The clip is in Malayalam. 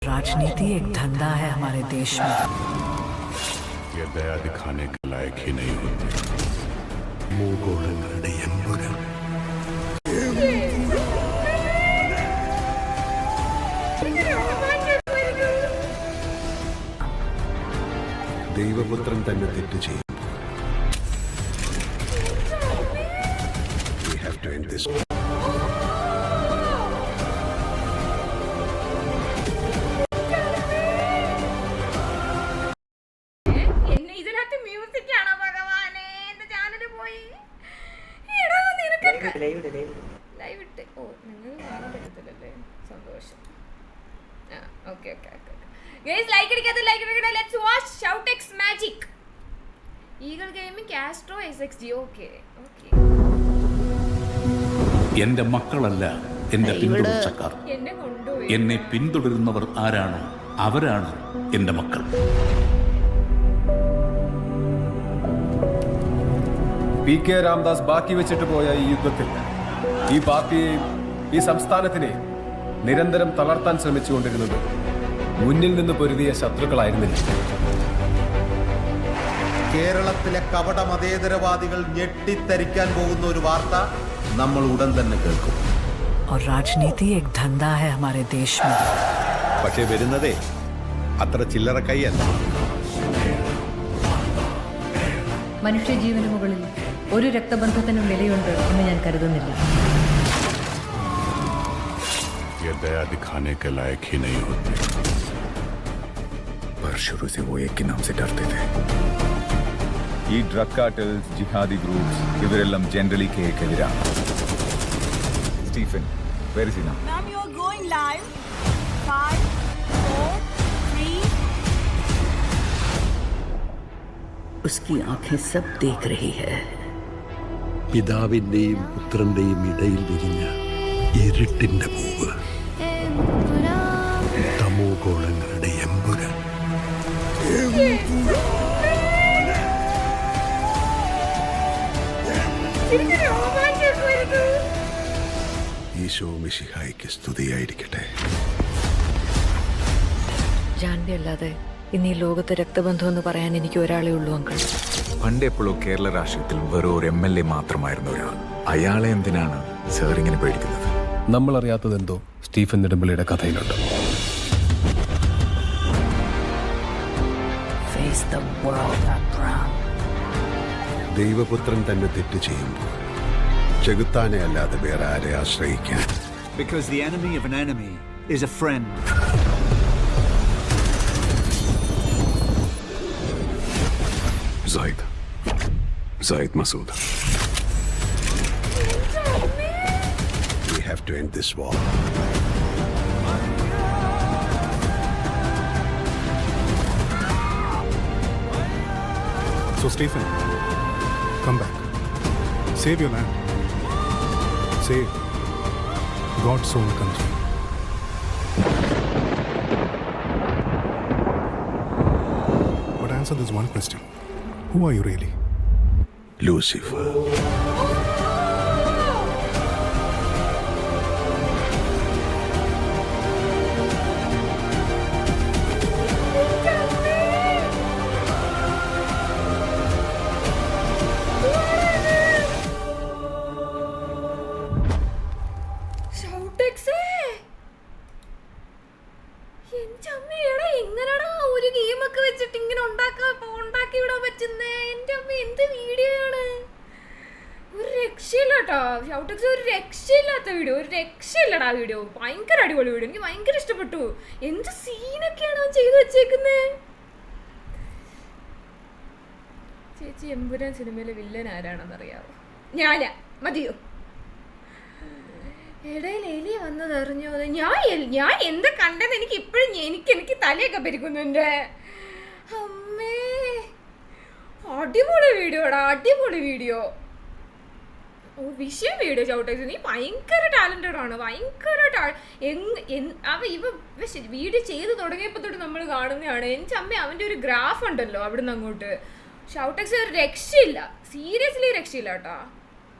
राजनीति एक धंधा है हमारे देश में। ये दया दिखाने के लायक ही नहीं होते। മൂകോളങ്ങളുടെ എമ്പുരാൻ. ദൈവപുത്രൻ തന്നെ തെറ്റ് ചെയ്യും. We have to end this. എന്റെ മക്കളല്ല എന്റെ പിന്തുടർച്ചക്കാർ. എന്നെ പിന്തുടരുന്നവർ ആരാണോ അവരാണ് എന്റെ മക്കൾ. പി കെ രാംദാസ് ബാക്കി വെച്ചിട്ട് പോയ ഈ യുദ്ധത്തിൽ ഈ പാർട്ടിയെയും ഈ സംസ്ഥാനത്തിനെയും നിരന്തരം തളർത്താൻ ശ്രമിച്ചുകൊണ്ടിരുന്നത് മുന്നിൽ നിന്ന് പൊരുതിയ ശത്രുക്കളായിരുന്നില്ല. കേരളത്തിലെ കപട മതേതരവാദികൾ ഞെട്ടിത്തരിക്കാൻ പോകുന്ന ഒരു വാർത്ത നമ്മൾ ഉടൻ തന്നെ കേൾക്കും. और राजनीति एक धंधा है हमारे देश में. പക്ഷേ വരുന്നതേ അത്ര ചില്ലറ കൈയല്ല. മനുഷ്യജീവന് മുകളിൽ ഒരു രക്തബന്ധത്തിനും വിലയുണ്ട് എന്ന് ഞാൻ കരുതുന്നില്ല. ये दया दिखाने के लायक ही नहीं होते. पर शुरू से वो एक के नाम से डरते थे. ഈ ഡ്രഗ് കാർട്ടൽസ്, ജിഹാദി ഗ്രൂപ്പ്സ് ഇവരെല്ലാം ജനറലി കേക്കെതിരാണ്. Stephen, where is he now? Ma'am, you are going live. 5, 4, 3. उसकी आंखें सब देख रही है. പിതാവിന്റെയും പുത്രന്റെയും ഇടയിൽ വിരിഞ്ഞ ഇരുട്ടിന്റെ പൂവ്. തമോഗോളങ്ങളുടെ എമ്പുരാൻ. ഈശോ മിശിഹായ്ക്ക് സ്തുതിയായിരിക്കട്ടെ. ജാൻവി അല്ലാതെ ഇന്ന് ഈ ലോകത്ത് രക്തബന്ധം എന്ന് പറയാൻ എനിക്ക് ഒരാളേ ഉള്ളൂ അങ്കിൾ. പണ്ടെപ്പോഴോ കേരള രാഷ്ട്രീയത്തിൽ വെറും ഒരു MLA മാത്രമായിരുന്നു ഒരാൾ. അയാളെ എന്തിനാണ് സാർ ഇങ്ങനെ പേടിക്കുന്നത്? നമ്മൾ അറിയാത്തതെന്തോ Stephen നെടുമ്പള്ളിയുടെ കഥയിലുണ്ട്. Face the world, Abraham. ദൈവപുത്രൻ തന്നെ തെറ്റ് ചെയ്യുമ്പോൾ ചെകുത്താനെ അല്ലാതെ വേറെ ആരെ ആശ്രയിക്കാൻ? Because the enemy of an enemy is a friend. Zaid Masood. We have to end this war. So Stephen, come back. Save your land. Save God's own country. But answer this one question. Who are you really? Lucifer. ഒരു രക്ഷയില്ലാത്ത വീഡിയോ, ഒരു രക്ഷയില്ലടാ വീഡിയോ. ഭയങ്കര അടിപൊളി വീഡിയോ, എനിക്ക് ഭയങ്കര ഇഷ്ടപ്പെട്ടു. എന്ത് സീനൊക്കെയാണ് അവൻ ചെയ്തു വെച്ചേക്കുന്നത്. ചേച്ചി, എമ്പുരാൻ സിനിമയിലെ വില്ലൻ ആരാണെന്നറിയാവോ? ഞാനാ. മതിയോ? ഇടയിൽ എലി വന്നത് അറിഞ്ഞോ? ഞാൻ എന്താ കണ്ടെന്ന് എനിക്ക് ഇപ്പോഴും എനിക്ക് തലയൊക്കെ പെരുക്കുന്നു എൻ്റെ അമ്മേ. അടിപൊളി വീഡിയോടാ, അടിപൊളി വീഡിയോ. വിഷയം വീഡിയോ ചവിട്ടേക്ക്. നീ ഭയങ്കര ടാലന്റഡ് ആണ്, ഭയങ്കര വീഡിയോ ചെയ്ത് തുടങ്ങിയപ്പോൾ തൊട്ട് നമ്മൾ കാണുന്നതാണ്. എൻ്റെ അമ്മ, അവൻ്റെ ഒരു ഗ്രാഫ് ഉണ്ടല്ലോ അവിടുന്ന് അങ്ങോട്ട്. ഷൗട്ടക്സ് ഒരു രക്ഷയില്ല, സീരിയസ്ലി രക്ഷയില്ല കേട്ടോ.